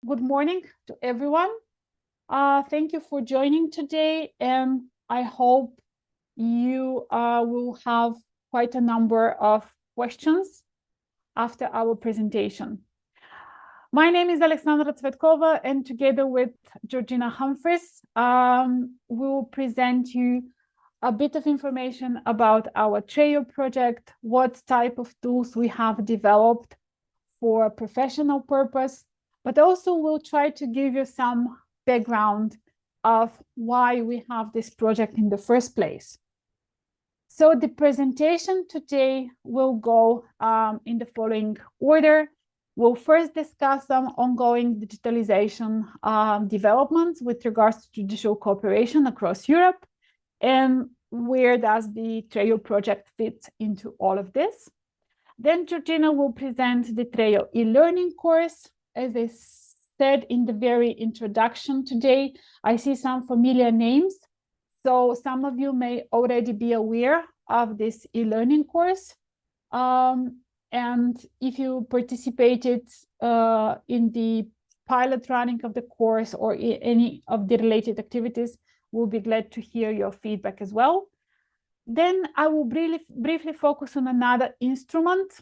Good morning to everyone. Thank you for joining today, and I hope you will have quite a number of questions after our presentation. My name is Alexandra Tsvetkova, and together with Georgina Humphries, we will present you a bit of information about our TREIO project, what type of tools we have developed for professional purpose, but also we'll try to give you some background of why we have this project in the first place. So the presentation today will go in the following order. We'll first discuss some ongoing digitalization developments with regards to judicial cooperation across Europe, and where does the TREIO project fit into all of this. Then Georgina will present the TREIO eLearning course. As I said in the very introduction today, I see some familiar names. So some of you may already be aware of this eLearning course. And if you participated in the pilot running of the course or any of the related activities, we'll be glad to hear your feedback as well. Then I will briefly focus on another instrument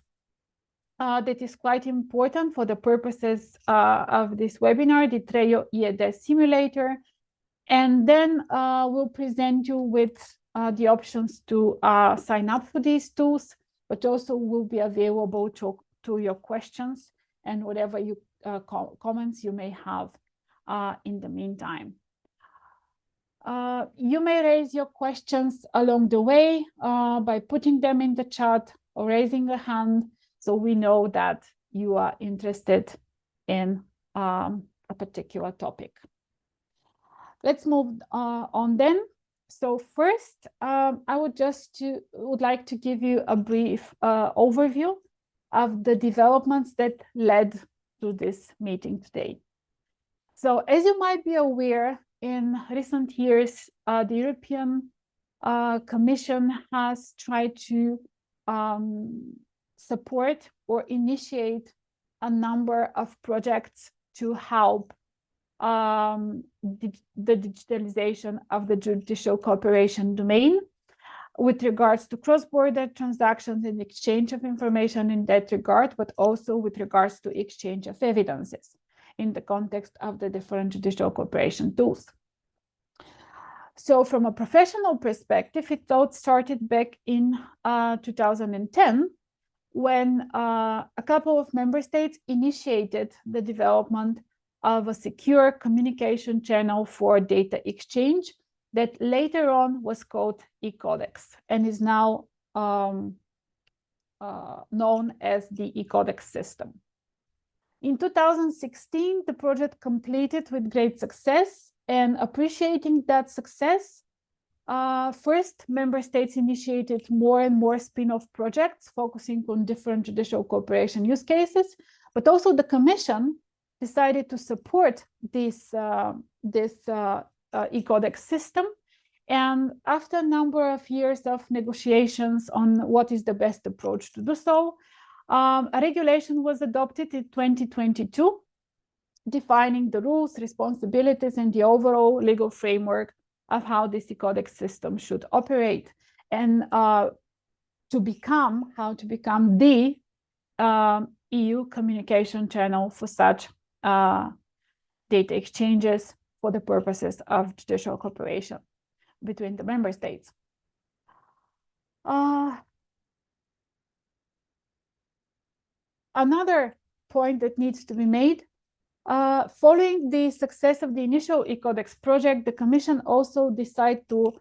that is quite important for the purposes of this webinar, the TREIO eEDES simulator. And then we'll present you with the options to sign up for these tools, but also will be available to your questions and whatever you comments you may have in the meantime. You may raise your questions along the way by putting them in the chat or raising a hand, so we know that you are interested in a particular topic. Let's move on then. So first, I would like to give you a brief overview of the developments that led to this meeting today. So as you might be aware, in recent years, the European Commission has tried to support or initiate a number of projects to help the digitalization of the judicial cooperation domain with regards to cross-border transactions and exchange of information in that regard, but also with regards to exchange of evidences in the context of the different judicial cooperation tools. So from a professional perspective, it all started back in 2010, when a couple of member states initiated the development of a secure communication channel for data exchange that later on was called eCodex and is now known as the eCodex system. In 2016, the project completed with great success, and appreciating that success, first, member states initiated more and more spin-off projects focusing on different judicial cooperation use cases, but also the Commission decided to support this eCodex system. And after a number of years of negotiations on what is the best approach to do so, a regulation was adopted in 2022, defining the rules, responsibilities, and the overall legal framework of how this eCodex system should operate, and how to become the EU communication channel for such data exchanges for the purposes of judicial cooperation between the member states. Another point that needs to be made, following the success of the initial eCodex project, the Commission also decided to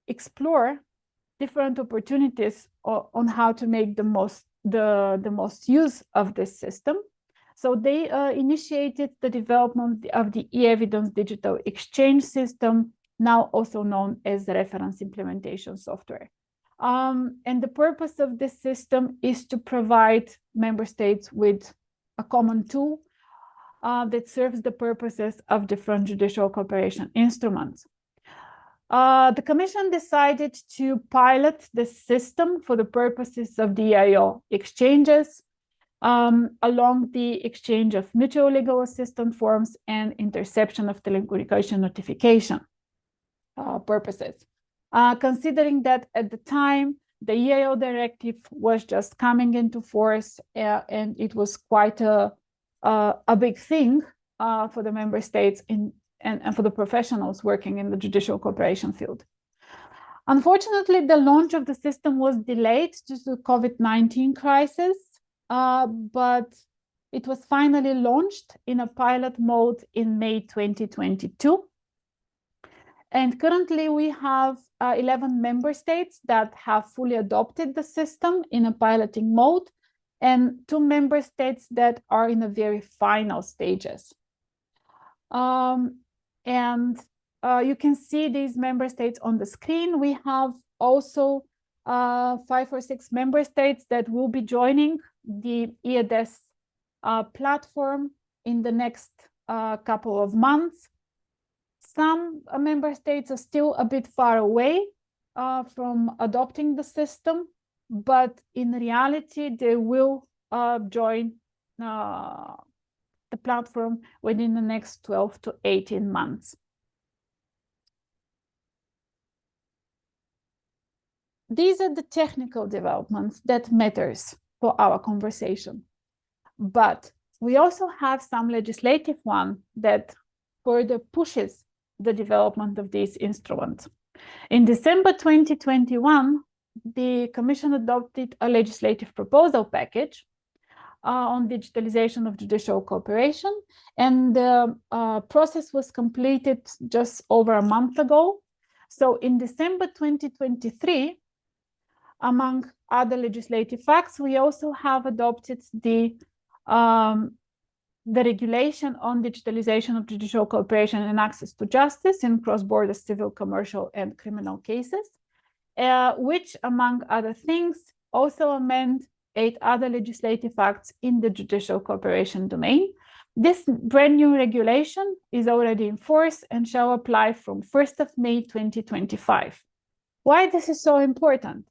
explore different opportunities on how to make the most use of this system. So they initiated the development of the eEvidence digital exchange system, now also known as the reference implementation software. And the purpose of this system is to provide member states with a common tool that serves the purposes of different judicial cooperation instruments. The Commission decided to pilot the system for the purposes of the EIO Exchanges along the exchange of mutual legal assistance forms and interception of telecommunication notification purposes. Considering that at the time, the EIO directive was just coming into force, and it was quite a big thing for the member states and for the professionals working in the judicial cooperation field. Unfortunately, the launch of the system was delayed due to the COVID-19 crisis, but it was finally launched in a pilot mode in May 2022. And currently we have 11 member states that have fully adopted the system in a piloting mode, and 2 member states that are in the very final stages. You can see these member states on the screen. We have also 5 or 6 member states that will be joining the eEDES platform in the next couple of months. Some member states are still a bit far away from adopting the system, but in reality, they will join the platform within the next 12 to 18 months. These are the technical developments that matters for our conversation. But we also have some legislative one that further pushes the development of these instruments. In December 2021, the Commission adopted a legislative proposal package on digitalization of judicial cooperation, and the process was completed just over a month ago. So in December 2023, among other legislative acts, we also have adopted the regulation on digitalization of judicial cooperation and access to justice in cross-border civil, commercial, and criminal cases, which, among other things, also amend 8 other legislative acts in the judicial cooperation domain. This brand new regulation is already in force and shall apply from 1st of May 2025. Why this is so important?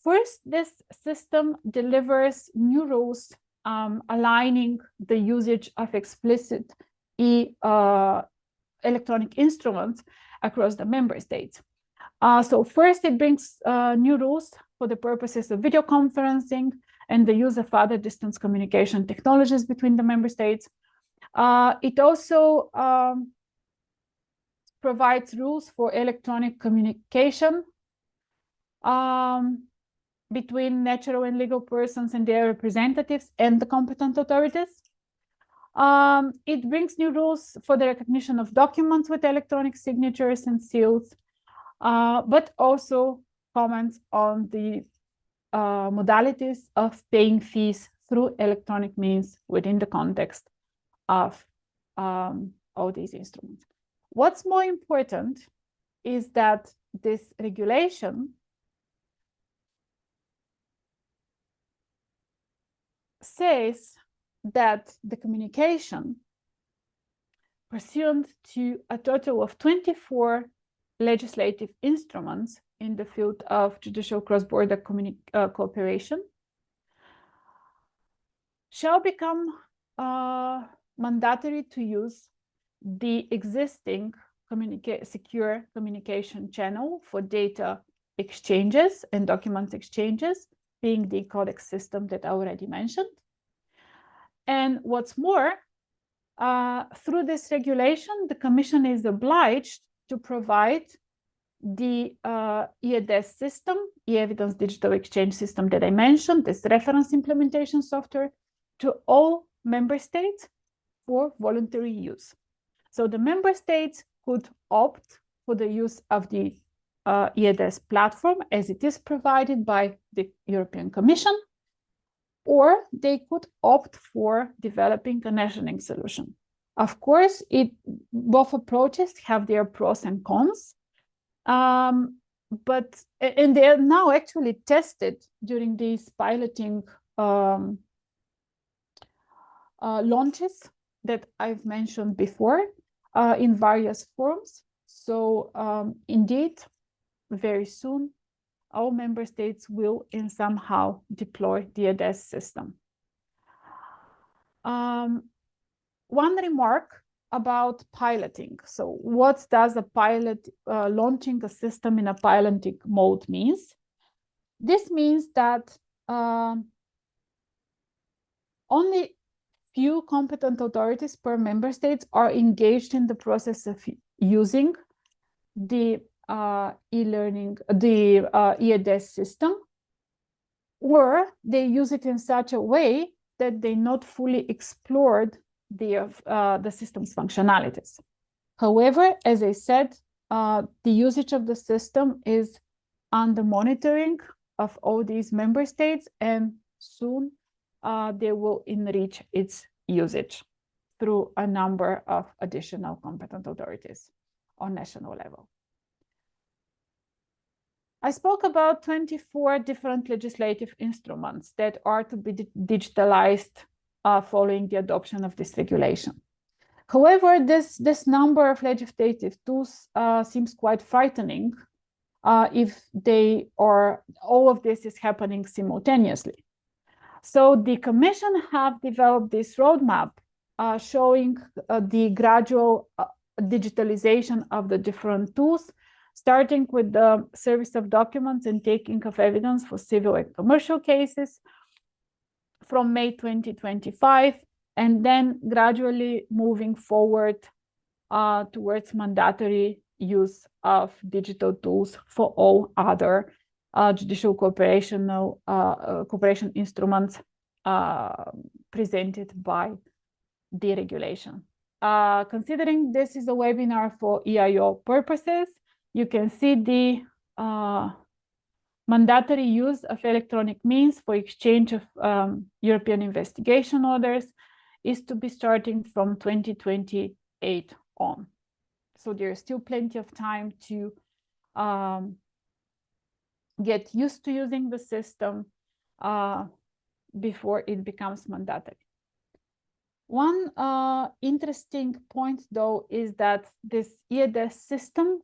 First, this system delivers new rules aligning the usage of explicit electronic instruments across the member states. So first, it brings new rules for the purposes of video conferencing and the use of other distance communication technologies between the member states. It also provides rules for electronic communication between natural and legal persons and their representatives and the competent authorities. It brings new rules for the recognition of documents with electronic signatures and seals, but also comments on the modalities of paying fees through electronic means within the context of all these instruments. What's more important is that this regulation says that the communication pursuant to a total of 24 legislative instruments in the field of judicial cross-border cooperation shall become mandatory to use the existing secure communication channel for data exchanges and document exchanges, being the codex system that I already mentioned. And what's more, through this regulation, the Commission is obliged to provide the eEDES system, e-evidence digital exchange system that I mentioned, this reference implementation software, to all member states for voluntary use. So the member states could opt for the use of the eEDES platform as it is provided by the European Commission, or they could opt for developing a national solution. Of course, both approaches have their pros and cons, and they are now actually tested during these piloting launches that I've mentioned before in various forms. So indeed, very soon, all member states will in somehow deploy the eEDES system. One remark about piloting. So what does a pilot, launching a system in a piloting mode means? This means that only few competent authorities per member states are engaged in the process of using the e-learning, the eEDES system, or they use it in such a way that they not fully explored the system's functionalities. However, as I said, the usage of the system is under monitoring of all these member states, and soon they will enrich its usage through a number of additional competent authorities on national level. I spoke about 24 different legislative instruments that are to be digitalized following the adoption of this regulation. However, this number of legislative tools seems quite frightening if all of this is happening simultaneously. So the Commission have developed this roadmap showing the gradual digitalization of the different tools, starting with the service of documents and taking of evidence for civil and commercial cases from May 2025, and then gradually moving forward towards mandatory use of digital tools for all other judicial cooperation instruments presented by the regulation. Considering this is a webinar for EIO purposes, you can see the mandatory use of electronic means for exchange of European investigation orders is to be starting from 2028 on. So there's still plenty of time to get used to using the system before it becomes mandatory. One interesting point, though, is that this eEDES system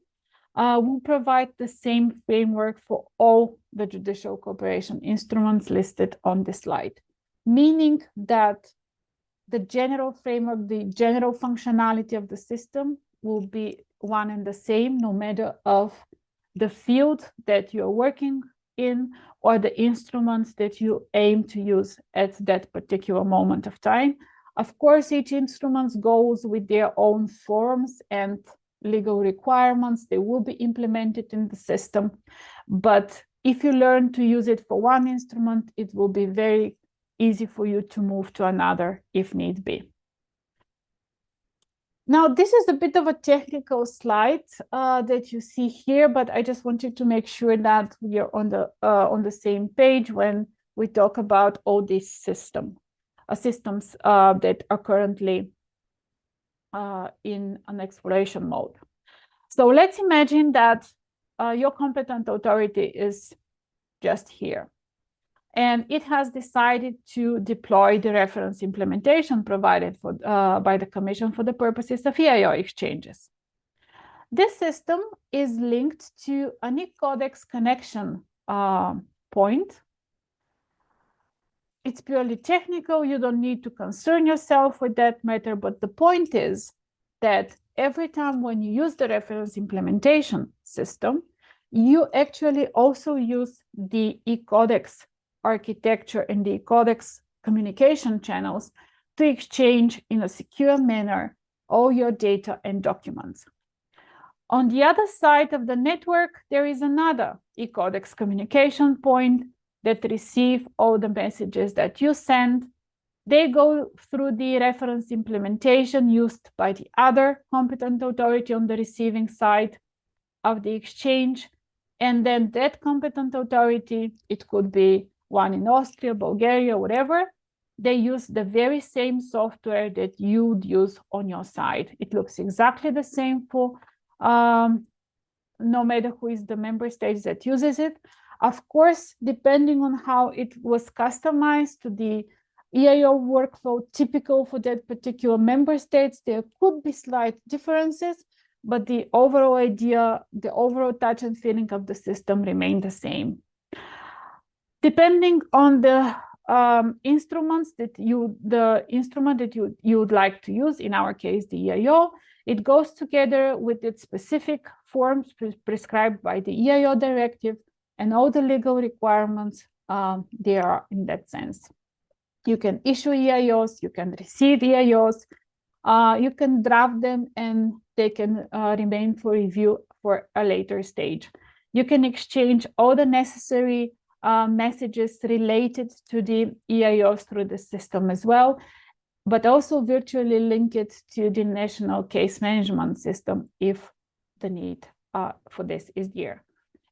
will provide the same framework for all the judicial cooperation instruments listed on the slide, meaning that the general framework, the general functionality of the system will be one and the same, no matter of the field that you're working in or the instruments that you aim to use at that particular moment of time. Of course, each instrument goes with their own forms and legal requirements. They will be implemented in the system. But if you learn to use it for one instrument, it will be very easy for you to move to another if need be. Now, this is a bit of a technical slide that you see here, but I just wanted to make sure that we are on the same page when we talk about all these systems that are currently in an exploration mode. So let's imagine that your competent authority is just here, and it has decided to deploy the reference implementation provided for, by the Commission for the purposes of EIO exchanges. This system is linked to an eCodex connection point. It's purely technical. You don't need to concern yourself with that matter, but the point is that every time when you use the reference implementation system, you actually also use the eCodex architecture and the eCodex communication channels to exchange in a secure manner all your data and documents. On the other side of the network, there is another eCodex communication point that receive all the messages that you send. They go through the reference implementation used by the other competent authority on the receiving side of the exchange. And then that competent authority, it could be one in Austria, Bulgaria, whatever, they use the very same software that you would use on your side. It looks exactly the same for no matter who is the member state that uses it. Of course, depending on how it was customized to the EIO workflow typical for that particular member states, there could be slight differences, but the overall idea, the overall touch and feeling of the system remain the same. Depending on the instruments that the instrument that you would like to use, in our case, the EIO, it goes together with its specific forms prescribed by the EIO directive, and all the legal requirements they are in that sense. You can issue EIOs, you can receive EIOs, you can draft them, and they can remain for review for a later stage. You can exchange all the necessary messages related to the EIOs through the system as well, but also virtually link it to the national case management system if the need for this is there.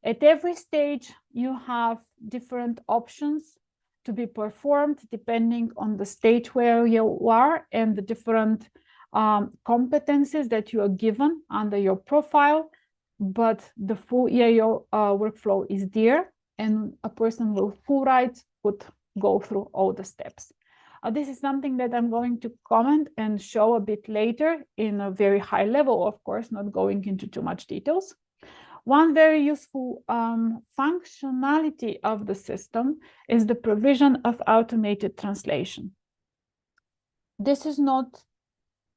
At every stage, you have different options to be performed depending on the stage where you are and the different competencies that you are given under your profile, but the full EIO workflow is there, and a person with full rights would go through all the steps. This is something that I'm going to comment and show a bit later in a very high level, of course, not going into too much details. One very useful functionality of the system is the provision of automated translation. This is not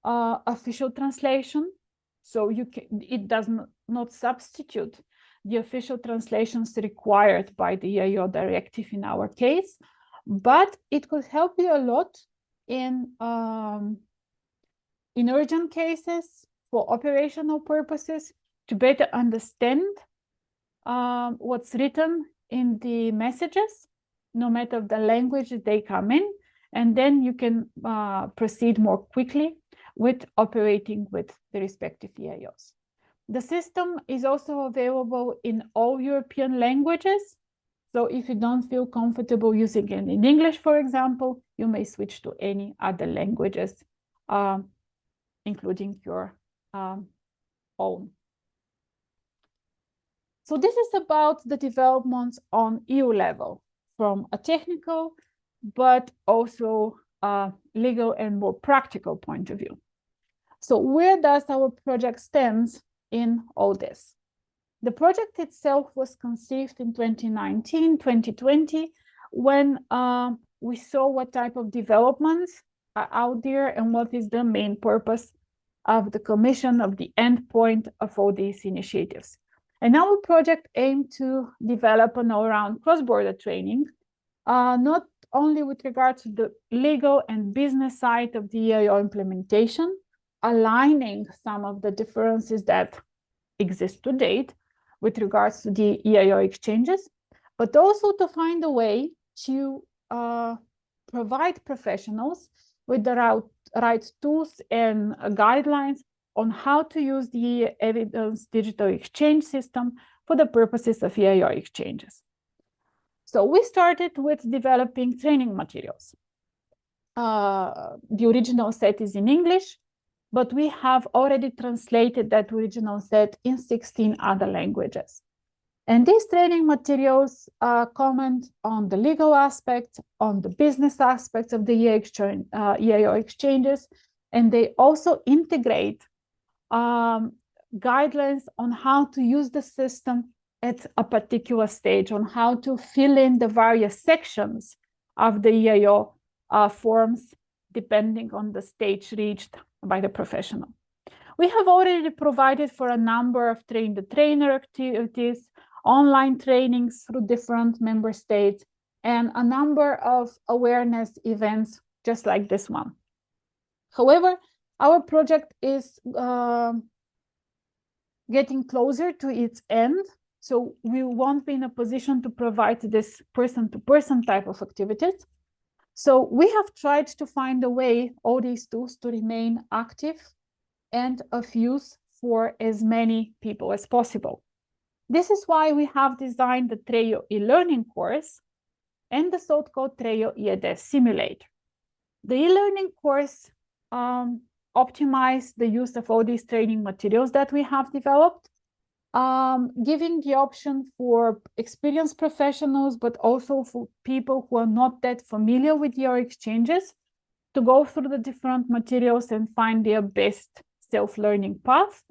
official translation, so it does not substitute the official translations required by the EIO directive in our case, but it could help you a lot in urgent cases for operational purposes, to better understand what's written in the messages, no matter the language they come in, and then you can proceed more quickly with operating with the respective EIOs. The system is also available in all European languages, so if you don't feel comfortable using it in English, for example, you may switch to any other languages, including your own. So this is about the developments on EU level from a technical, but also a legal and more practical point of view. So where does our project stand in all this? The project itself was conceived in 2019, 2020, when we saw what type of developments are out there and what is the main purpose of the Commission, of the end point of all these initiatives. And our project aimed to develop an all-round cross-border training, not only with regard to the legal and business side of the EIO implementation, aligning some of the differences that exist to date with regards to the EIO exchanges, but also to find a way to provide professionals with the right tools and guidelines on how to use the evidence digital exchange system for the purposes of EIO exchanges. So we started with developing training materials. The original set is in English, but we have already translated that original set in 16 other languages. And these training materials comment on the legal aspect, on the business aspects of the EIO exchanges, and they also integrate guidelines on how to use the system at a particular stage, on how to fill in the various sections of the EIO forms, depending on the stage reached by the professional. We have already provided for a number of train-the-trainer activities, online trainings through different member states, and a number of awareness events just like this one. However, our project is getting closer to its end, so we won't be in a position to provide this person-to-person type of activities. So we have tried to find a way all these tools to remain active and of use for as many people as possible. This is why we have designed the TREIO eLearning course and the so-called TREIO eEDES simulator. The eLearning course optimizes the use of all these training materials that we have developed, giving the option for experienced professionals, but also for people who are not that familiar with your exchanges, to go through the different materials and find their best self-learning path.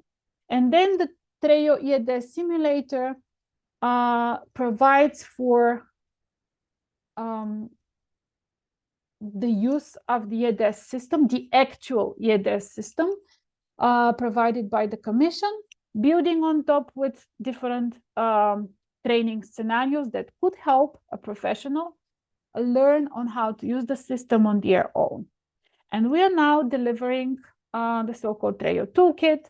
And then the TREIO eEDES simulator provides for the use of the eEDES system, the actual eEDES system provided by the Commission, building on top with different training scenarios that could help a professional learn on how to use the system on their own. And we are now delivering the so-called TREIO Toolkit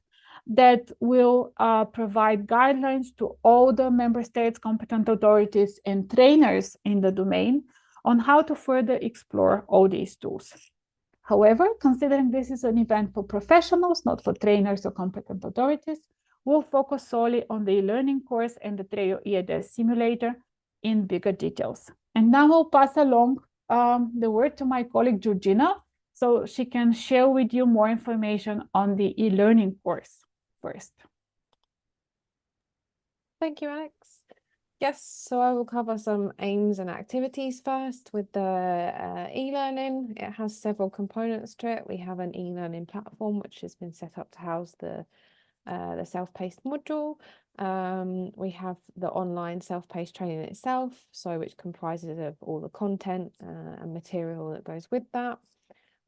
that will provide guidelines to all the member states, competent authorities, and trainers in the domain on how to further explore all these tools. However, considering this is an event for professionals, not for trainers or competent authorities, we'll focus solely on the e-learning course and the TREIO eEDES simulator in bigger details. And now I'll pass along the word to my colleague Georgina, so she can share with you more information on the e-learning course first. Thank you, Alex. Yes, so I will cover some aims and activities first with the e-learning. It has several components to it. We have an e-learning platform which has been set up to house the self-paced module. We have the online self-paced training itself, so which comprises of all the content and material that goes with that.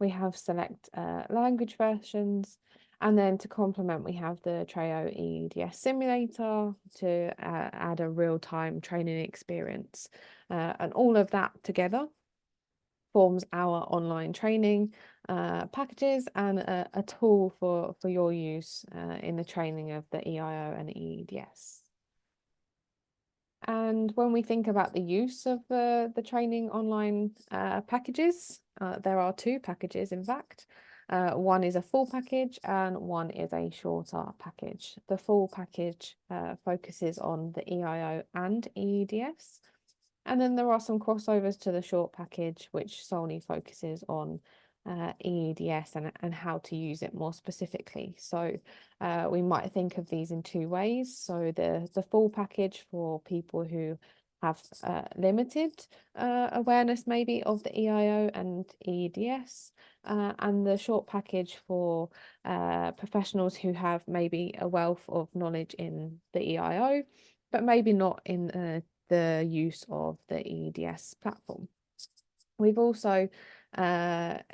We have select language versions, and then to complement, we have the TREIO eEDES simulator to add a real-time training experience. And all of that together forms our online training packages and a tool for your use in the training of the EIO and eEDES. And when we think about the use of the training online packages, there are two packages, in fact. One is a full package and one is a shorter package. The full package focuses on the EIO and eEDES. And then there are some crossovers to the short package, which solely focuses on eEDES and how to use it more specifically. So we might think of these in two ways. So the full package for people who have limited awareness maybe of the EIO and eEDES, and the short package for professionals who have maybe a wealth of knowledge in the EIO, but maybe not in the use of the eEDES platform. We've also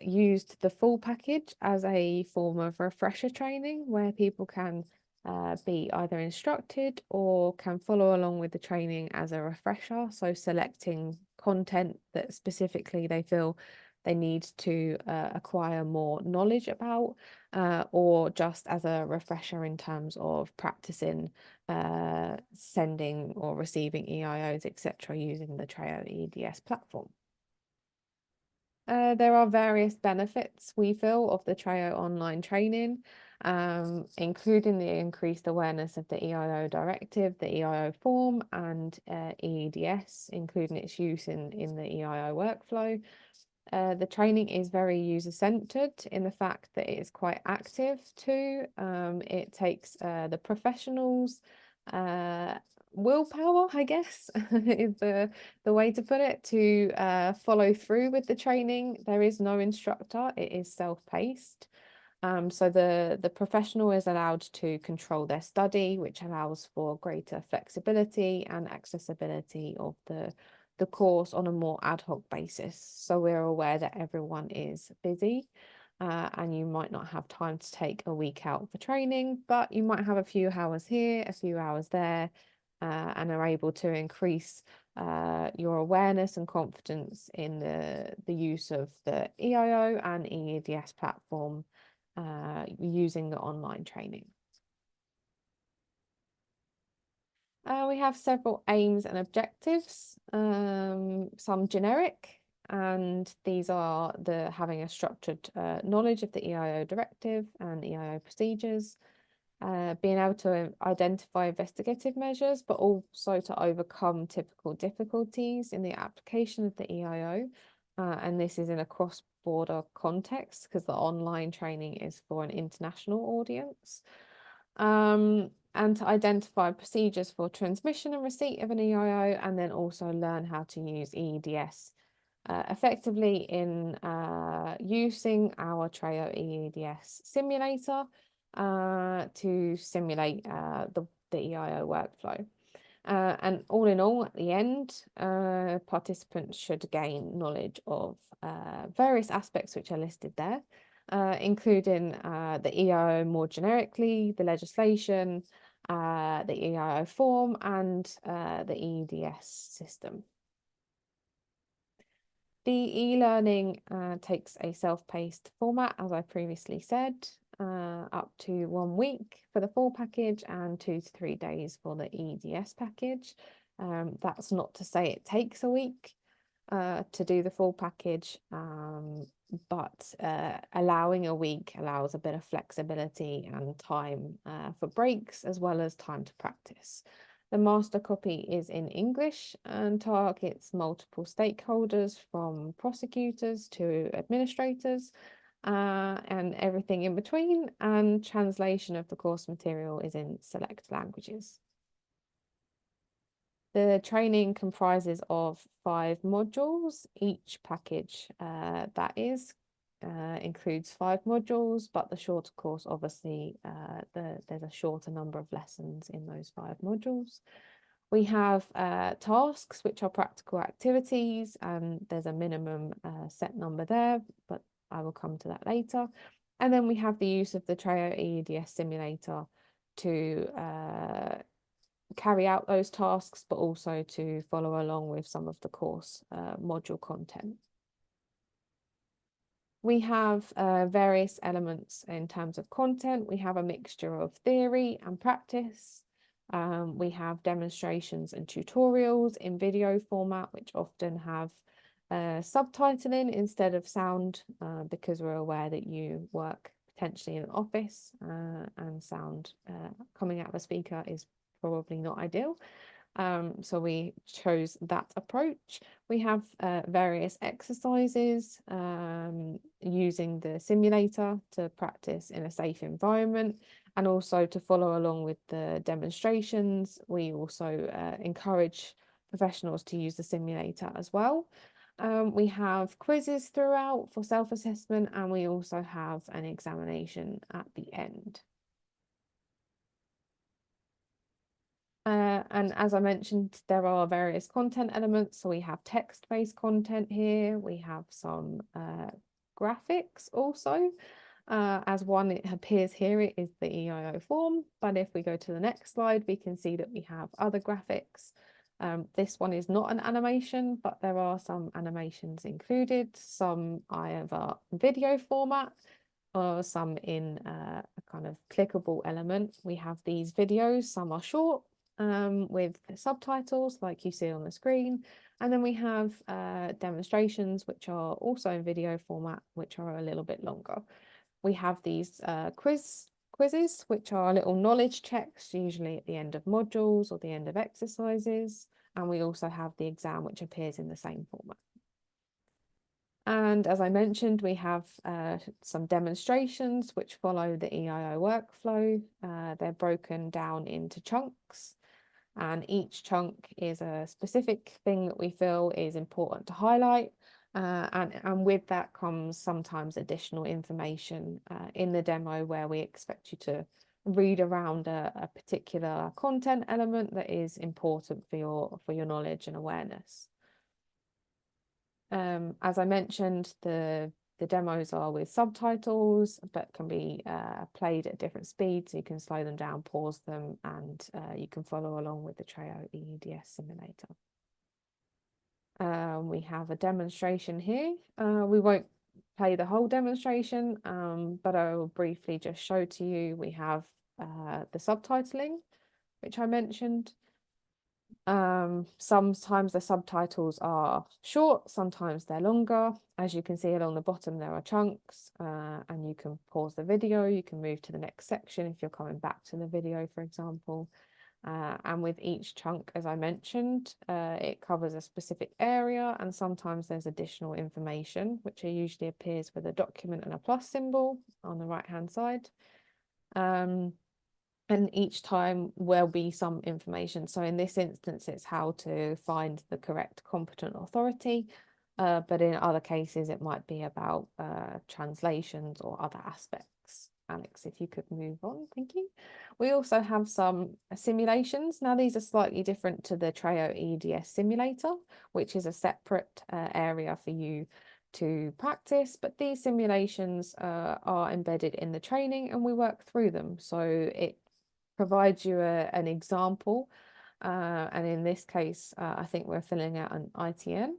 used the full package as a form of refresher training where people can be either instructed or can follow along with the training as a refresher. So selecting content that specifically they feel they need to acquire more knowledge about, or just as a refresher in terms of practicing sending or receiving EIOs, etc., using the TREIO eEDES platform. There are various benefits, we feel, of the TREIO online training, including the increased awareness of the EIO directive, the EIO form, and eEDES, including its use in the EIO workflow. The training is very user-centered in the fact that it is quite active too. It takes the professionals' willpower, I guess, is the way to put it, to follow through with the training. There is no instructor, it is self-paced. So the professional is allowed to control their study, which allows for greater flexibility and accessibility of the course on a more ad hoc basis. So we're aware that everyone is busy and you might not have time to take a week out for training, but you might have a few hours here, a few hours there, and are able to increase your awareness and confidence in the use of the EIO and eEDES platform using the online training. We have several aims and objectives, some generic, and these are having a structured knowledge of the EIO directive and EIO procedures, being able to identify investigative measures, but also to overcome typical difficulties in the application of the EIO. And this is in a cross-border context because the online training is for an international audience. And to identify procedures for transmission and receipt of an EIO, and then also learn how to use eEDES effectively in using our TREIO eEDES simulator to simulate the EIO workflow. And all in all, at the end, participants should gain knowledge of various aspects which are listed there, including the EIO more generically, the legislation, the EIO form, and the eEDES system. The e-learning takes a self-paced format, as I previously said, up to 1 week for the full package and 2 to 3 days for the eEDES package. That's not to say it takes a week to do the full package, but allowing a week allows a bit of flexibility and time for breaks as well as time to practice. The master copy is in English and targets multiple stakeholders from prosecutors to administrators and everything in between, and translation of the course material is in select languages. The training comprises of 5 modules. Each package includes 5 modules, but the shorter course, obviously, there's a shorter number of lessons in those 5 modules. We have tasks, which are practical activities, and there's a minimum set number there, but I will come to that later. And then we have the use of the TREIO eEDES simulator to carry out those tasks, but also to follow along with some of the course module content. We have various elements in terms of content. We have a mixture of theory and practice. We have demonstrations and tutorials in video format, which often have subtitling instead of sound, because we're aware that you work potentially in an office and sound coming out of a speaker is probably not ideal. So we chose that approach. We have various exercises using the simulator to practice in a safe environment, and also to follow along with the demonstrations. We also encourage professionals to use the simulator as well. We have quizzes throughout for self-assessment, and we also have an examination at the end. And as I mentioned, there are various content elements. So we have text-based content here. We have some graphics also. As one, it appears here, it is the EIO form. But if we go to the next slide, we can see that we have other graphics. This one is not an animation, but there are some animations included, some either video format or some in a kind of clickable element. We have these videos, some are short, with subtitles like you see on the screen, and then we have demonstrations which are also in video format, which are a little bit longer. We have these quizzes, which are little knowledge checks, usually at the end of modules or the end of exercises, and we also have the exam, which appears in the same format. And as I mentioned, we have some demonstrations which follow the EIO workflow. They're broken down into chunks, and each chunk is a specific thing that we feel is important to highlight. And with that comes sometimes additional information in the demo, where we expect you to read around a particular content element that is important for your knowledge and awareness. As I mentioned, the demos are with subtitles, but can be played at different speeds. So you can slow them down, pause them, and you can follow along with the TREIO eEDES simulator. We have a demonstration here. We won't play the whole demonstration, but I will briefly just show to you. We have the subtitling, which I mentioned. Sometimes the subtitles are short, sometimes they're longer. As you can see along the bottom, there are chunks, and you can pause the video, you can move to the next section if you're coming back to the video, for example. And with each chunk, as I mentioned, it covers a specific area, and sometimes there's additional information, which usually appears with a document and a plus symbol on the right-hand side. And each time will be some information. So in this instance, it's how to find the correct competent authority. But in other cases, it might be about translations or other aspects. Alex, if you could move on, thank you. We also have some simulations. Now, these are slightly different to the TREIO eEDES simulator, which is a separate area for you to practice, but these simulations are embedded in the training and we work through them. So it provides you an example, and in this case, I think we're filling out an ITN.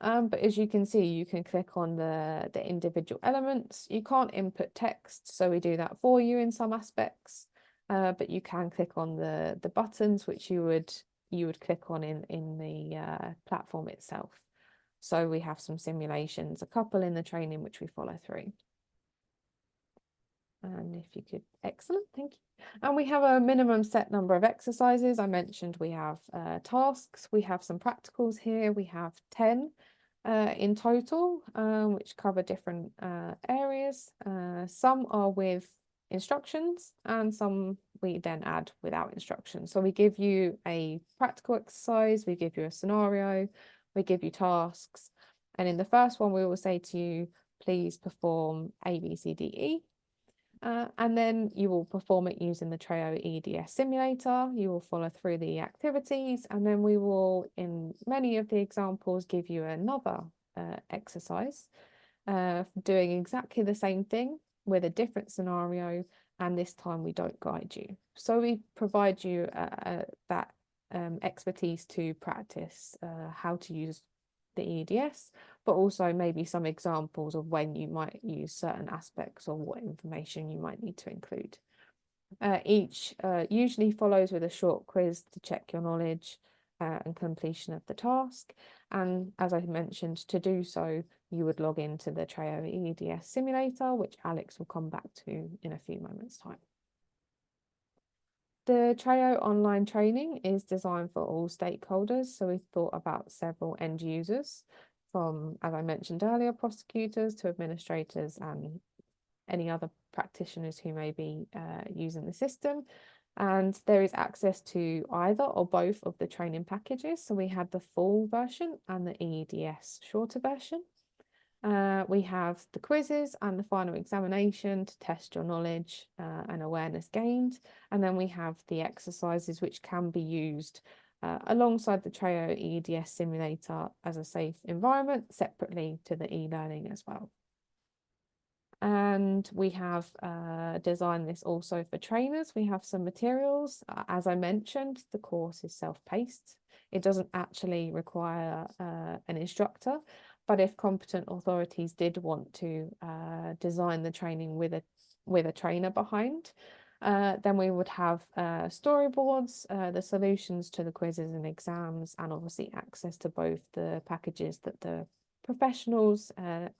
But as you can see, you can click on the individual elements. You can't input text, so we do that for you in some aspects. But you can click on the buttons, which you would click on in the platform itself. So we have some simulations, a couple in the training which we follow through. And if you could, excellent, thank you. And we have a minimum set number of exercises. I mentioned we have tasks, we have some practicals here, we have 10 in total, which cover different areas. Some are with instructions and some we then add without instructions. So we give you a practical exercise, we give you a scenario, we give you tasks. And in the first one, we will say to you, please perform A, B, C, D, E. And then you will perform it using the TREIO eEDES simulator. You will follow through the activities, and then we will, in many of the examples, give you another exercise, doing exactly the same thing with a different scenario, and this time we don't guide you. So we provide you that expertise to practice how to use the eEDES, but also maybe some examples of when you might use certain aspects or what information you might need to include. Each usually follows with a short quiz to check your knowledge and completion of the task. And as I mentioned, to do so, you would log into the TREIO eEDES simulator, which Alex will come back to in a few moments' time. The TREIO Online Training is designed for all stakeholders, so we've thought about several end users, from, as I mentioned earlier, prosecutors to administrators and any other practitioners who may be using the system. And there is access to either or both of the training packages. So we have the full version and the eEDES shorter version. We have the quizzes and the final examination to test your knowledge and awareness gained. And then we have the exercises which can be used alongside the TREIO eEDES simulator as a safe environment, separately to the eLearning as well. And we have designed this also for trainers. We have some materials. As I mentioned, the course is self-paced. It doesn't actually require an instructor, but if competent authorities did want to design the training with a trainer behind, then we would have storyboards, the solutions to the quizzes and exams, and obviously access to both the packages that the professionals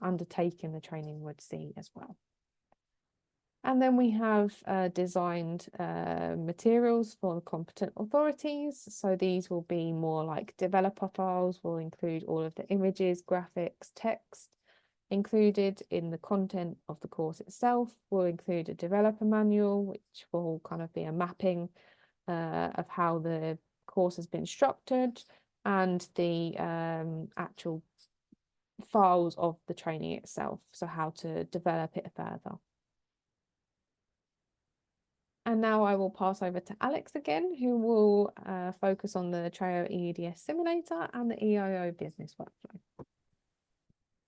undertaking the training would see as well. And then we have designed materials for the competent authorities. So these will be more like developer files, will include all of the images, graphics, text included in the content of the course itself. We'll include a developer manual, which will kind of be a mapping of how the course has been structured, and the actual files of the training itself, so how to develop it further. And now I will pass over to Alex again, who will focus on the TREIO eEDES simulator and the EIO business workflow.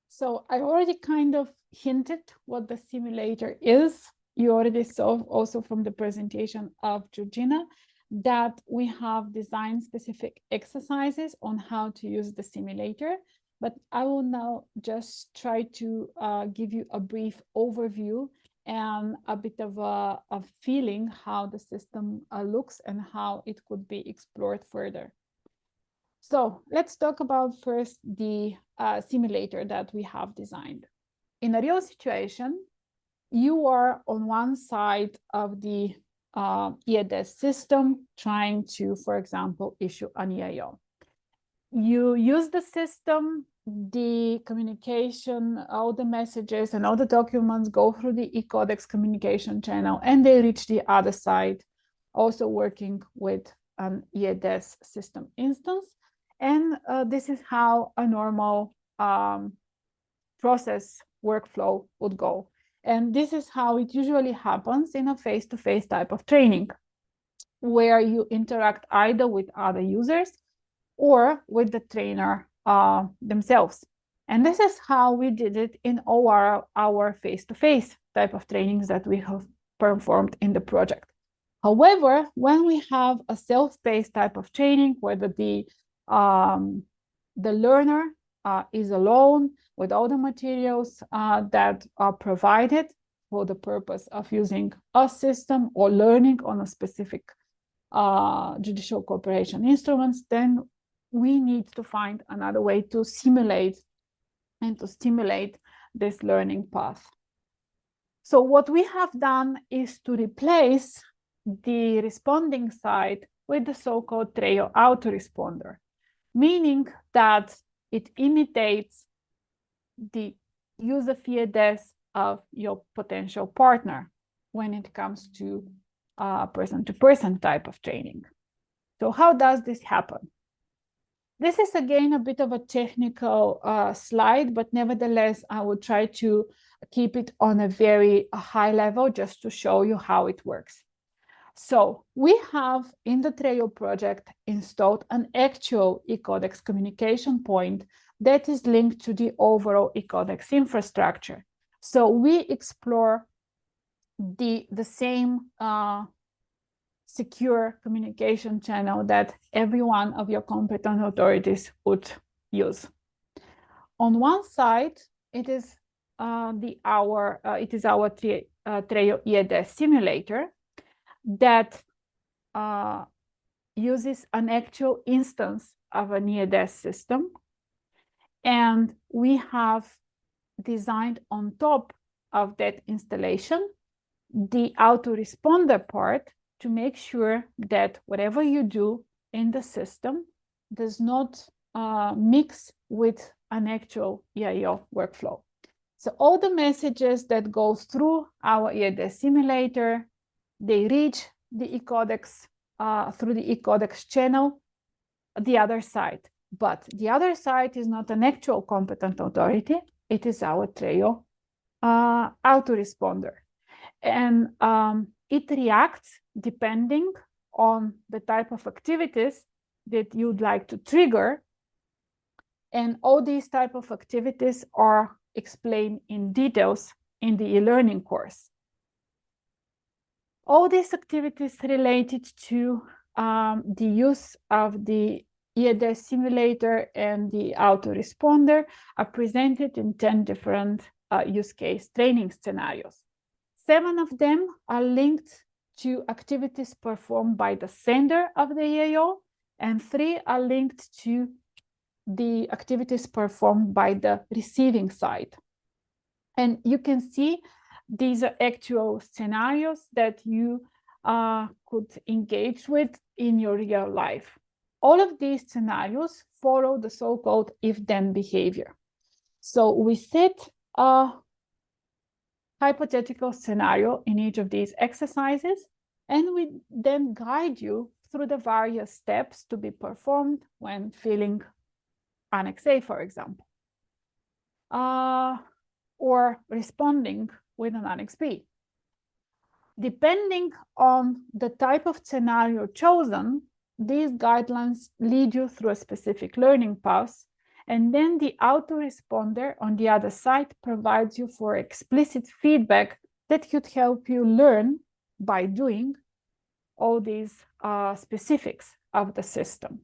So I already kind of hinted what the simulator is. You already saw also from the presentation of Georgina that we have designed specific exercises on how to use the simulator. But I will now just try to give you a brief overview and a bit of a feeling how the system looks and how it could be explored further. So let's talk about first the simulator that we have designed. In a real situation, you are on one side of the eEDES system trying to, for example, issue an EIO. You use the system, the communication, all the messages and all the documents go through the eCodex communication channel and they reach the other side, also working with an eEDES system instance. And this is how a normal process workflow would go. And this is how it usually happens in a face-to-face type of training, where you interact either with other users or with the trainer themselves. And this is how we did it in all our face-to-face type of trainings that we have performed in the project. However, when we have a self-paced type of training, whether the learner is alone with all the materials that are provided for the purpose of using a system or learning on a specific judicial cooperation instruments, then we need to find another way to simulate and to stimulate this learning path. So what we have done is to replace the responding side with the so-called TREIO autoresponder, meaning that it imitates the use of eEDES of your potential partner when it comes to person-to-person type of training. So how does this happen? This is again a bit of a technical slide, but nevertheless, I will try to keep it on a very high level just to show you how it works. So we have in the TREIO project installed an actual eCodex communication point that is linked to the overall eCodex infrastructure. So we explore the same secure communication channel that every one of your competent authorities would use. On one side, it is our TREIO eEDES simulator that uses an actual instance of an eEDES system, and we have designed on top of that installation the autoresponder part to make sure that whatever you do in the system does not mix with an actual EIO workflow. So all the messages that go through our eEDES simulator, they reach the eCodex through the eCodex channel, the other side. But the other side is not an actual competent authority. It is our TREIO autoresponder. And it reacts depending on the type of activities that you'd like to trigger. And all these type of activities are explained in details in the e-learning course. All these activities related to the use of the eEDES simulator and the autoresponder are presented in 10 different use case training scenarios. 7 of them are linked to activities performed by the sender of the EIO, and 3 are linked to the activities performed by the receiving side. And you can see these are actual scenarios that you could engage with in your real life. All of these scenarios follow the so-called if-then behavior. So we set a hypothetical scenario in each of these exercises, and we then guide you through the various steps to be performed when feeling unsafe, for example, or responding with an Annex B. Depending on the type of scenario chosen, these guidelines lead you through a specific learning path, and then the autoresponder on the other side provides you for explicit feedback that could help you learn by doing all these specifics of the system.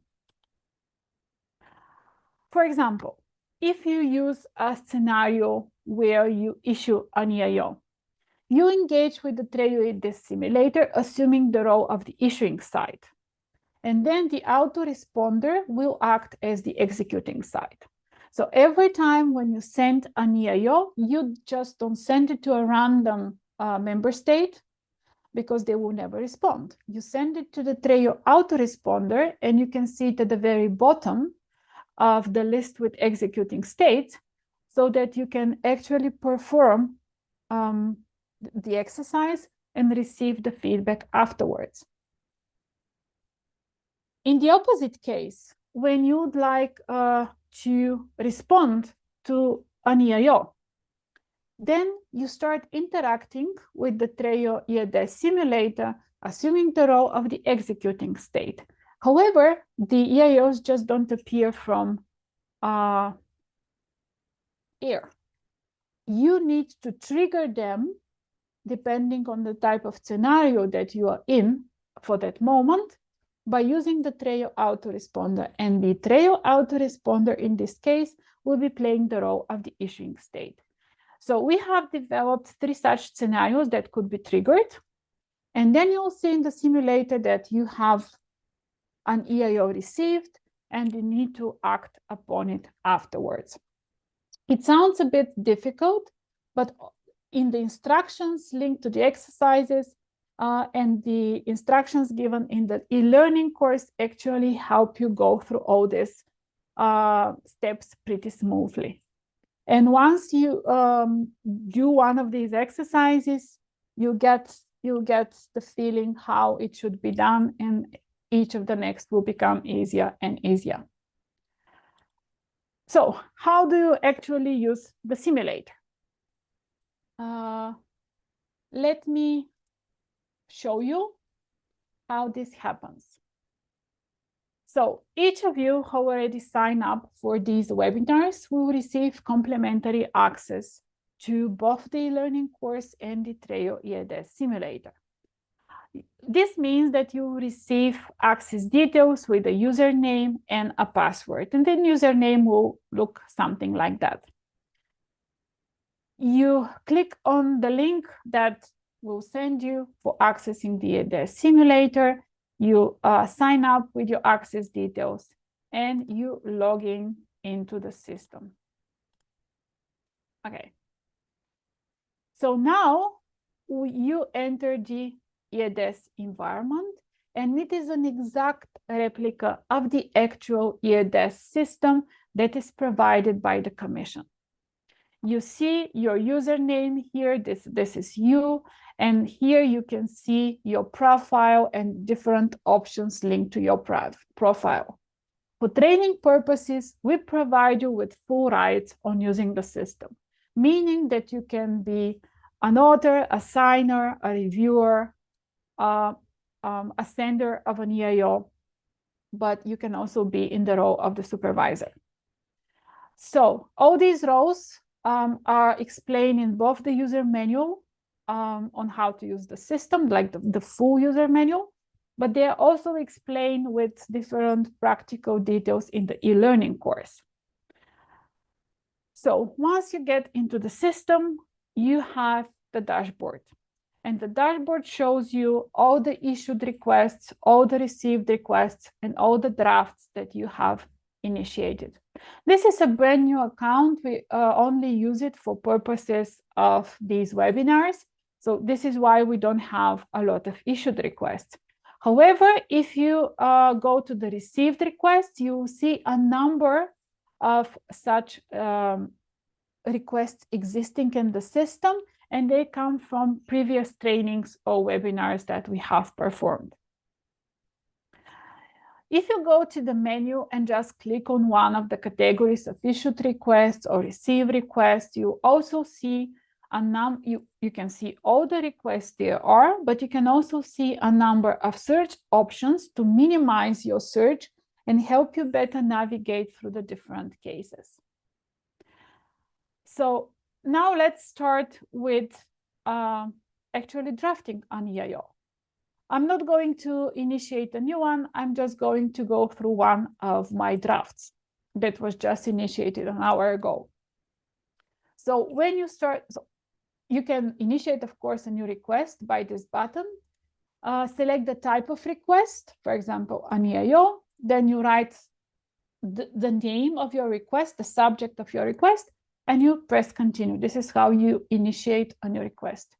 For example, if you use a scenario where you issue an EIO, you engage with the TREIO eEDES simulator, assuming the role of the issuing side. And then the autoresponder will act as the executing side. So every time when you send an EIO, you just don't send it to a random member state, because they will never respond. You send it to the TREIO autoresponder, and you can see it at the very bottom of the list with executing states, so that you can actually perform the exercise and receive the feedback afterwards. In the opposite case, when you'd like to respond to an EIO, Then you start interacting with the TREIO eEDES simulator, assuming the role of the executing state. However, the EIOs just don't appear from air. You need to trigger them depending on the type of scenario that you are in for that moment by using the TREIO autoresponder. And the TREIO autoresponder in this case will be playing the role of the issuing state. So we have developed 3 such scenarios that could be triggered. And then you'll see in the simulator that you have an EIO received and you need to act upon it afterwards. It sounds a bit difficult, but in the instructions linked to the exercises and the instructions given in the eLearning course actually help you go through all these steps pretty smoothly. And once you do one of these exercises, you'll get the feeling how it should be done, and each of the next will become easier and easier. So how do you actually use the simulator? Let me show you how this happens. So each of you who already signed up for these webinars will receive complimentary access to both the eLearning course and the TREIO eEDES simulator. This means that you receive access details with a username and a password, and then username will look something like that. You click on the link that will send you for accessing the eEDES simulator. You sign up with your access details and you log into the system. Okay. So now you enter the eEDES environment, and it is an exact replica of the actual eEDES system that is provided by the Commission. You see your username here, this is you, and here you can see your profile and different options linked to your profile. For training purposes, we provide you with full rights on using the system, meaning that you can be an author, a signer, a reviewer, a sender of an EIO, but you can also be in the role of the supervisor. So all these roles are explained in both the user manual on how to use the system, like the full user manual, but they are also explained with different practical details in the eLearning course. So once you get into the system, you have the dashboard. And the dashboard shows you all the issued requests, all the received requests, and all the drafts that you have initiated. This is a brand new account. We only use it for purposes of these webinars. So this is why we don't have a lot of issued requests. However, if you go to the received requests, you will see a number of such requests existing in the system, and they come from previous trainings or webinars that we have performed. If you go to the menu and just click on one of the categories of issued requests or received requests, you also see you can see all the requests there are, but you can also see a number of search options to minimize your search and help you better navigate through the different cases. So now let's start with actually drafting an EIO. I'm not going to initiate a new one. I'm just going to go through one of my drafts that was just initiated an hour ago. So when you start, you can initiate, of course, a new request by this button. Select the type of request, for example, an EIO. Then you write the name of your request, the subject of your request, and you press continue. This is how you initiate a new request.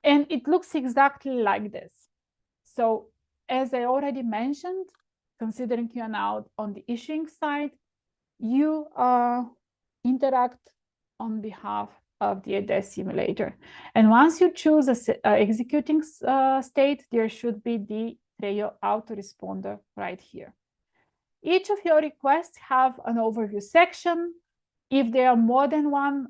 And it looks exactly like this. So as I already mentioned, considering you are now on the issuing side, you interact on behalf of the eEDES simulator. And once you choose an executing state, there should be the TREIO autoresponder right here. Each of your requests have an overview section If there are more than one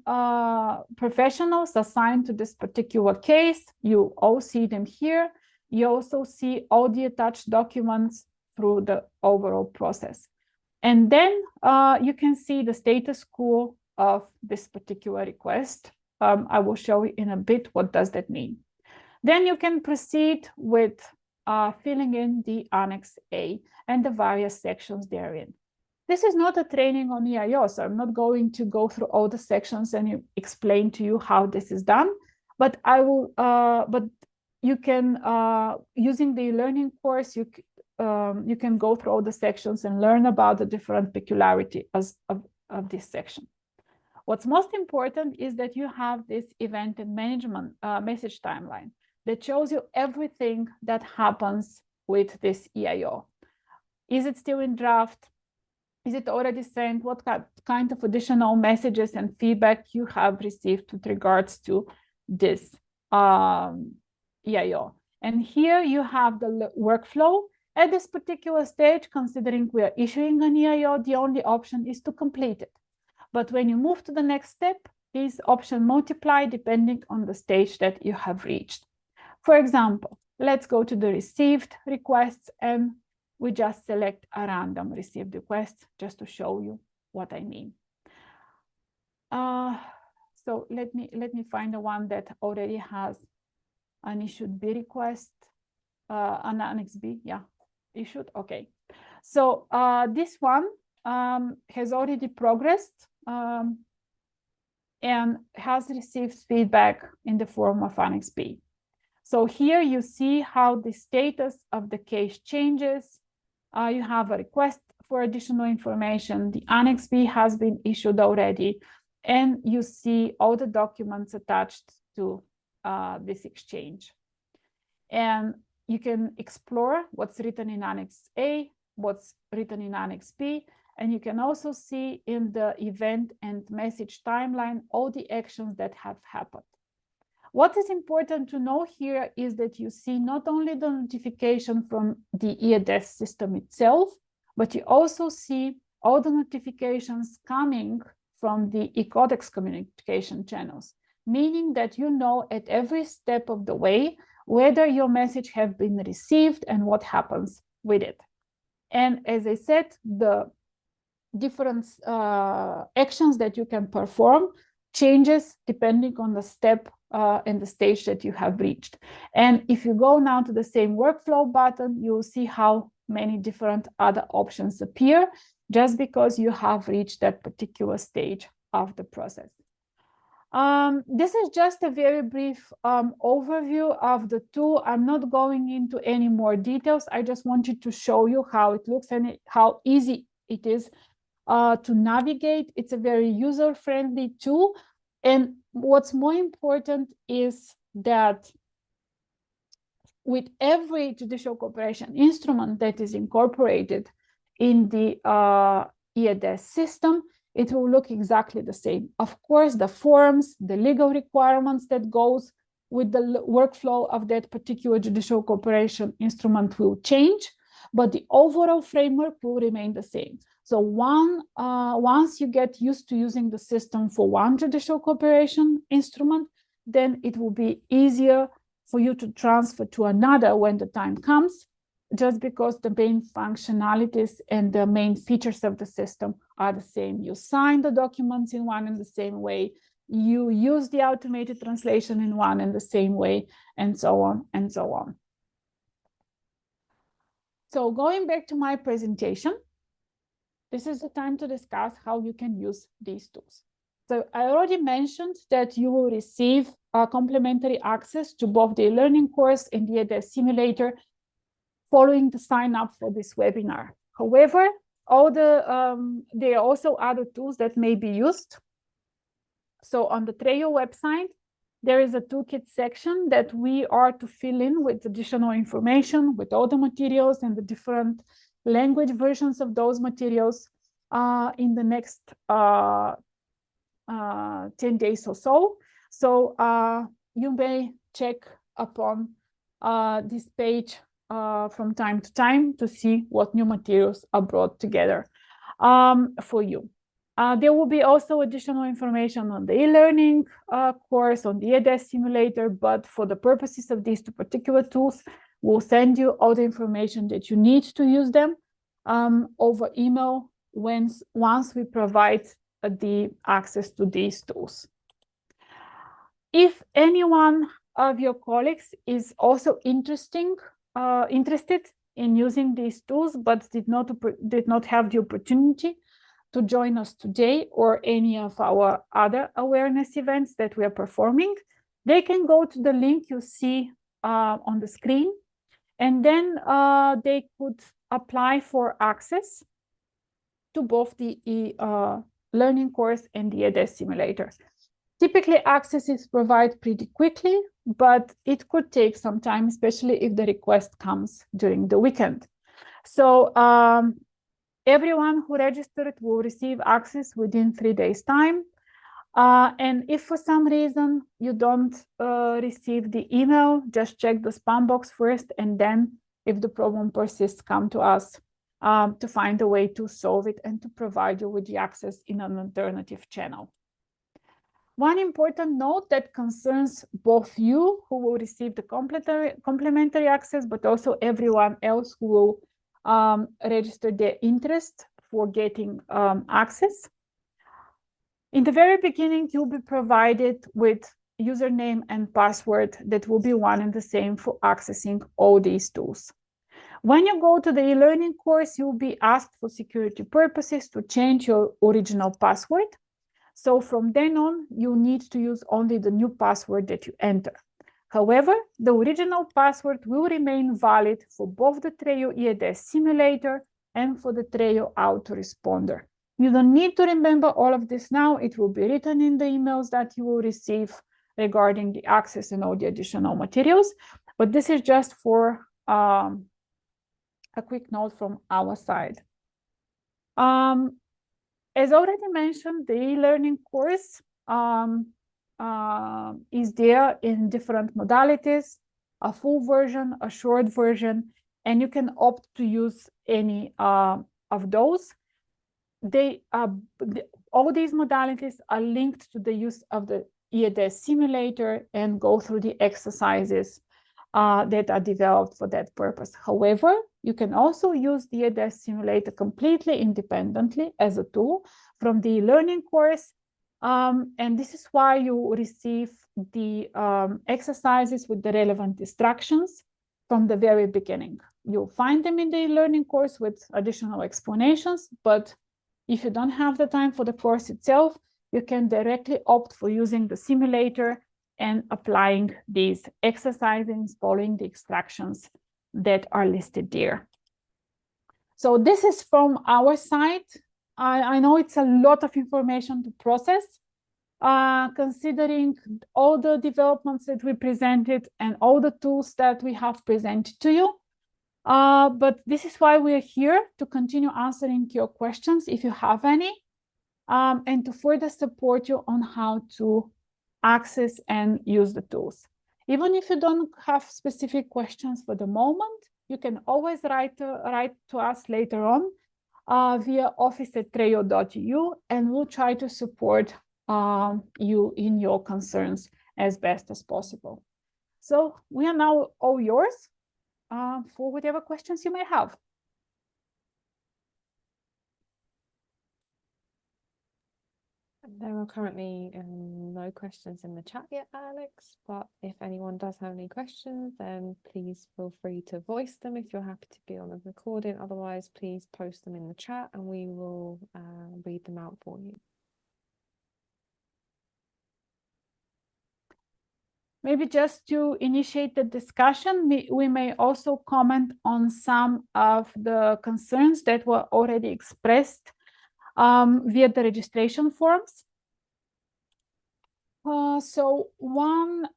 professionals assigned to this particular case, you all see them here. You also see all the attached documents through the overall process. And then you can see the status quo of this particular request. I will show you in a bit what does that mean. Then you can proceed with filling in the Annex A and the various sections therein. This is not a training on EIO, so I'm not going to go through all the sections and explain to you how this is done, but I will. But you can, using the eLearning course, you can go through all the sections and learn about the different peculiarities of this section. What's most important is that you have this event and management message timeline that shows you everything that happens with this EIO. Is it still in draft? Is it already sent? What kind of additional messages and feedback you have received with regards to this EIO? And here you have the workflow. At this particular stage, considering we are issuing an EIO, the only option is to complete it. But when you move to the next step, these options multiply depending on the stage that you have reached. For example, let's go to the received requests, and we just select a random received request just to show you what I mean. So let me find the one that already has an issued B request, an Annex B, yeah, issued, okay. So this one has already progressed and has received feedback in the form of Annex B. So here you see how the status of the case changes. You have a request for additional information. The Annex B has been issued already, and you see all the documents attached to this exchange. And you can explore what's written in Annex A, what's written in Annex B, and you can also see in the event and message timeline all the actions that have happened. What is important to know here is that you see not only the notification from the eEDES system itself, but you also see all the notifications coming from the eCodex communication channels, meaning that you know at every step of the way whether your message has been received and what happens with it. And as I said, the different actions that you can perform changes depending on the step and the stage that you have reached. And if you go now to the same workflow button, you'll see how many different other options appear just because you have reached that particular stage of the process. This is just a very brief overview of the tool. I'm not going into any more details. I just wanted to show you how it looks and how easy it is to navigate. It's a very user-friendly tool. And what's more important is that with every judicial cooperation instrument that is incorporated in the eEDES system, it will look exactly the same. Of course, the forms, the legal requirements that goes with the workflow of that particular judicial cooperation instrument will change, but the overall framework will remain the same. So once you get used to using the system for one judicial cooperation instrument, then it will be easier for you to transfer to another when the time comes, just because the main functionalities and the main features of the system are the same. You sign the documents in one and the same way, you use the automated translation in one and the same way, and so on and so on. So going back to my presentation, this is the time to discuss how you can use these tools. So I already mentioned that you will receive complimentary access to both the eLearning course and the eEDES simulator following the sign up for this webinar. However, there are also other tools that may be used. So on the TREIO website, there is a toolkit section that we are to fill in with additional information, with all the materials and the different language versions of those materials in the next 10 days or so. So you may check upon this page from time to time to see what new materials are brought together for you. There will be also additional information on the e-learning course, on the eEDES simulator, but for the purposes of these two particular tools, we'll send you all the information that you need to use them over email once we provide the access to these tools. If anyone of your colleagues is also interested in using these tools, but did not have the opportunity to join us today or any of our other awareness events that we are performing, they can go to the link you see on the screen, and then they could apply for access to both the learning course and the eEDES simulator. Typically, access is provided pretty quickly, but it could take some time, especially if the request comes during the weekend. So everyone who registered will receive access within 3 days' time. And if for some reason you don't receive the email, just check the spam box first, and then if the problem persists, come to us to find a way to solve it and to provide you with the access in an alternative channel. One important note that concerns both you who will receive the complementary access, but also everyone else who will register their interest for getting access. In the very beginning, you'll be provided with username and password that will be one and the same for accessing all these tools. When you go to the e-learning course, you'll be asked for security purposes to change your original password. So from then on, you need to use only the new password that you enter. However, the original password will remain valid for both the TREIO eEDES simulator and for the TREIO autoresponder. You don't need to remember all of this now. It will be written in the emails that you will receive regarding the access and all the additional materials. But this is just for a quick note from our side. As already mentioned, the e-learning course is there in different modalities, a full version, a short version, and you can opt to use any of those. All these modalities are linked to the use of the eEDES simulator and go through the exercises that are developed for that purpose. However, you can also use the eEDES simulator completely independently as a tool from the learning course. And this is why you receive the exercises with the relevant instructions from the very beginning. You'll find them in the learning course with additional explanations, but if you don't have the time for the course itself, you can directly opt for using the simulator and applying these exercises, following the instructions that are listed there. So this is from our side. I know it's a lot of information to process, considering all the developments that we presented and all the tools that we have presented to you. But this is why we're here, to continue answering your questions if you have any, and to further support you on how to access and use the tools. Even if you don't have specific questions for the moment, you can always write to us later on via office@treio.eu, and we'll try to support you in your concerns as best as possible. So we are now all yours for whatever questions you may have. There are currently no questions in the chat yet, Alex, but if anyone does have any questions, then please feel free to voice them if you're happy to be on the recording. Otherwise, please post them in the chat and we will read them out for you. Maybe just to initiate the discussion, we may also comment on some of the concerns that were already expressed via the registration forms. So one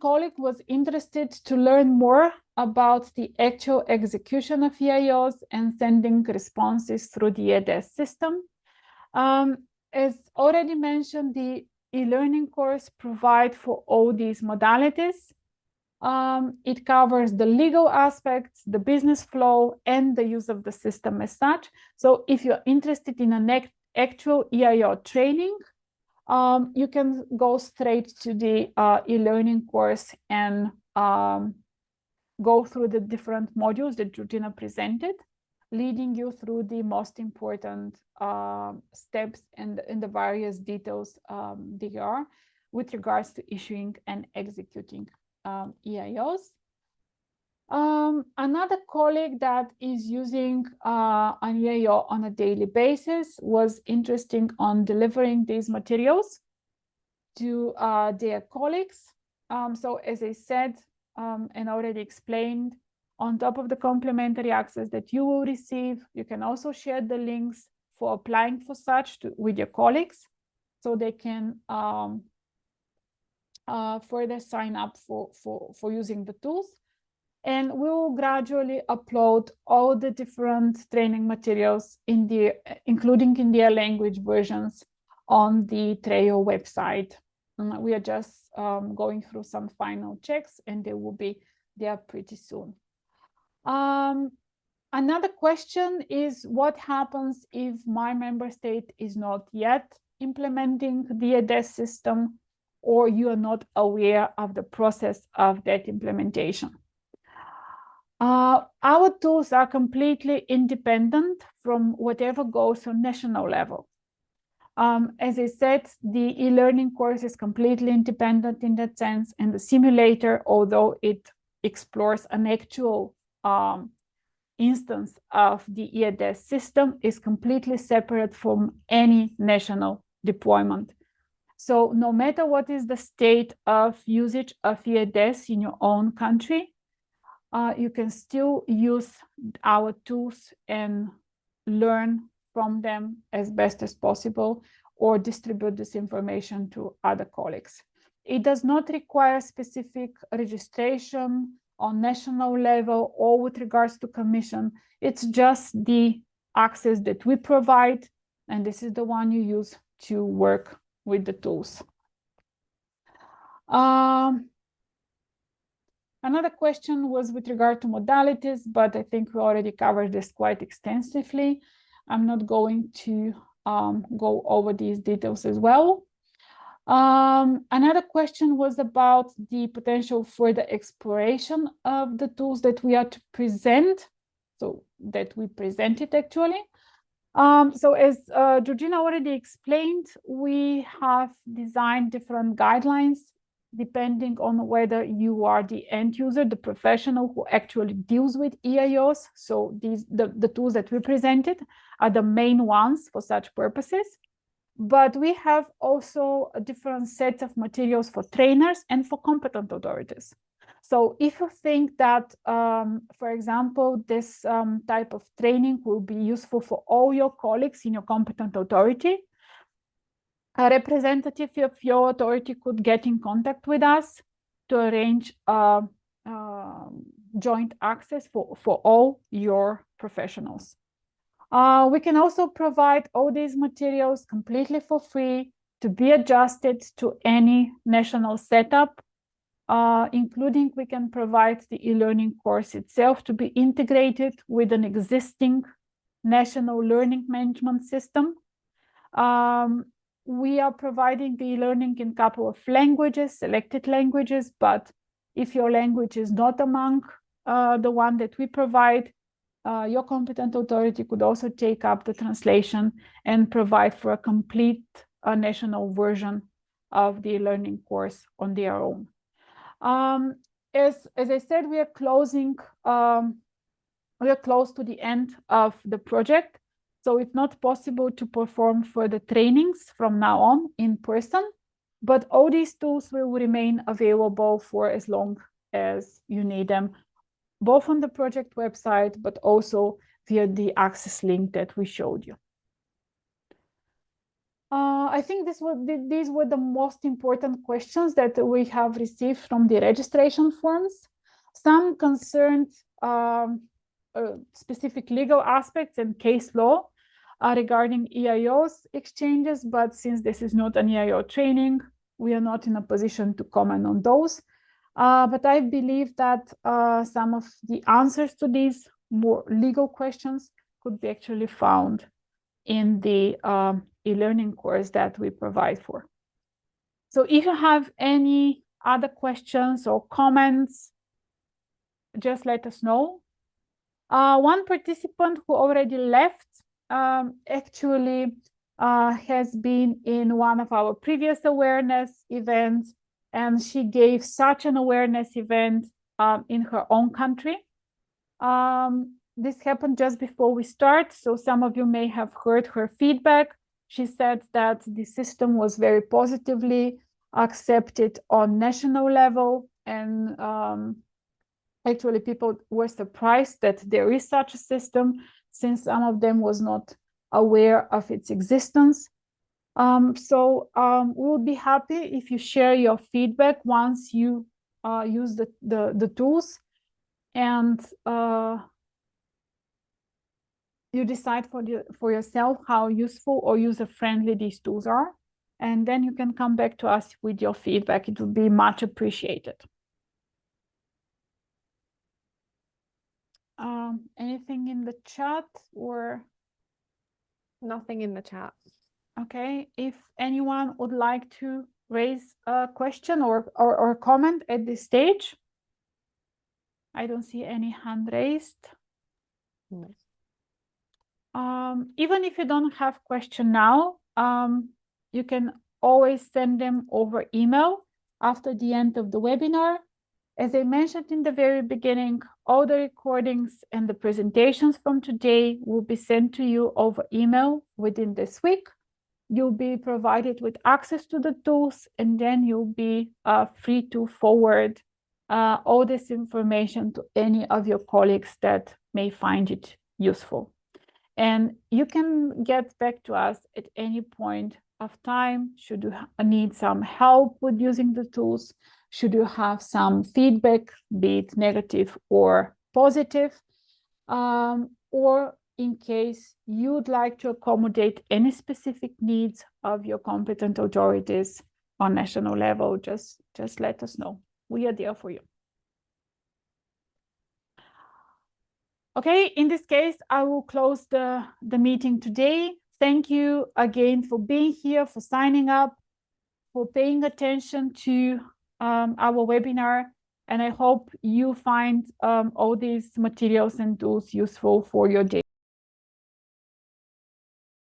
colleague was interested to learn more about the actual execution of EIOs and sending responses through the eEDES system. As already mentioned, the e-learning course provides for all these modalities. It covers the legal aspects, the business flow, and the use of the system as such. So if you're interested in an actual EIO training, you can go straight to the e-learning course and go through the different modules that Georgina presented, leading you through the most important steps and the various details there are with regards to issuing and executing EIOs. Another colleague that is using an EIO on a daily basis was interested on delivering these materials to their colleagues. So as I said and already explained, on top of the complimentary access that you will receive, you can also share the links for applying for such with your colleagues, so they can further sign up for using the tools. And we will gradually upload all the different training materials including in their language versions on the TREIO website. We are just going through some final checks, and they will be there pretty soon. Another question is, what happens if my member state is not yet implementing the eEDES system, or you are not aware of the process of that implementation? Our tools are completely independent from whatever goes on national level. As I said, the e-learning course is completely independent in that sense, and the simulator, although it explores an actual instance of the eEDES system, is completely separate from any national deployment. So no matter what is the state of usage of eEDES in your own country, you can still use our tools and learn from them as best as possible, or distribute this information to other colleagues. It does not require specific registration on national level or with regards to commission. It's just the access that we provide, and this is the one you use to work with the tools. Another question was with regard to modalities, but I think we already covered this quite extensively. I'm not going to go over these details as well. Another question was about the potential for the exploration of the tools that we are to present, so that we presented actually. So as Georgina already explained, we have designed different guidelines depending on whether you are the end user, the professional who actually deals with EIOs. So the tools that we presented are the main ones for such purposes. But we have also a different set of materials for trainers and for competent authorities. So if you think that, for example, this type of training will be useful for all your colleagues in your competent authority, a representative of your authority could get in contact with us to arrange joint access for all your professionals. We can also provide all these materials completely for free to be adjusted to any national setup, including we can provide the e-learning course itself to be integrated with an existing national learning management system. We are providing the e-learning in a couple of languages, selected languages, but if your language is not among the one that we provide, your competent authority could also take up the translation and provide for a complete national version of the learning course on their own. As I said, we are closing. We are close to the end of the project, so it's not possible to perform further trainings from now on in person, but all these tools will remain available for as long as you need them, both on the project website, but also via the access link that we showed you. I think these were the most important questions that we have received from the registration forms. Some concerned specific legal aspects and case law regarding EIO's exchanges, but since this is not an EIO training, we are not in a position to comment on those. But I believe that some of the answers to these more legal questions could be actually found in the e-learning course that we provide for. So if you have any other questions or comments, just let us know. One participant who already left actually has been in one of our previous awareness events, and she gave such an awareness event in her own country. This happened just before we start, so some of you may have heard her feedback. She said that the system was very positively accepted on national level, and actually people were surprised that there is such a system, since some of them was not aware of its existence. We would be happy if you share your feedback once you use the tools, and you decide for yourself how useful or user-friendly these tools are, and then you can come back to us with your feedback. It would be much appreciated. Anything in the chat or? Nothing in the chat. Okay, if anyone would like to raise a question or comment at this stage. I don't see any hand raised. No. Even if you don't have question now, you can always send them over email after the end of the webinar. As I mentioned in the very beginning, all the recordings and the presentations from today will be sent to you over email within this week. You'll be provided with access to the tools, and then you'll be free to forward all this information to any of your colleagues that may find it useful. And you can get back to us at any point of time should you need some help with using the tools, should you have some feedback, be it negative or positive, or in case you'd like to accommodate any specific needs of your competent authorities on national level, just let us know. We are there for you. Okay, in this case, I will close the meeting today. Thank you again for being here, for signing up, for paying attention to our webinar. And I hope you find all these materials and tools useful for your day.